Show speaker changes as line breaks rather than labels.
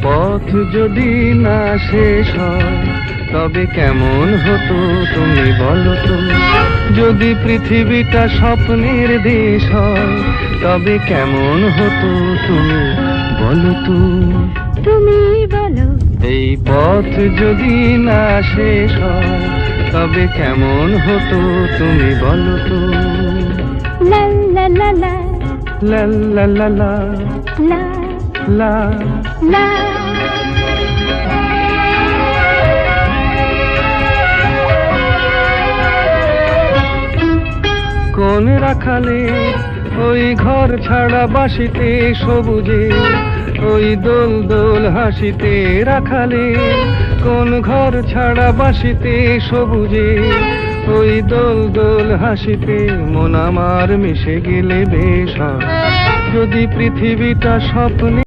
পথ যদি না শেষ হয় তবে কেমন হতো তুমি বলো তো? যদি পৃথিবীটা স্বপ্নের দেশ হয় তবে কেমন হতো তুমি বলো তো?
তুমি বলো।
এই পথ যদি না শেষ হয় তবে কেমন হতো তুমি বলো তো?
লা লা লা লা
লা লা লা লা
লা
লা।
লা।
কোন রাখালে ওই ঘর ছাড়া বাসিতে সবুজে, ওই দোল দোল হাসিতে রাখালে কোন ঘর ছাড়া বাসিতে সবুজে, ওই দোল দোল হাসিতে মন আমার মিশে গেলে বেশ হয়। যদি পৃথিবীটা স্বপ্নে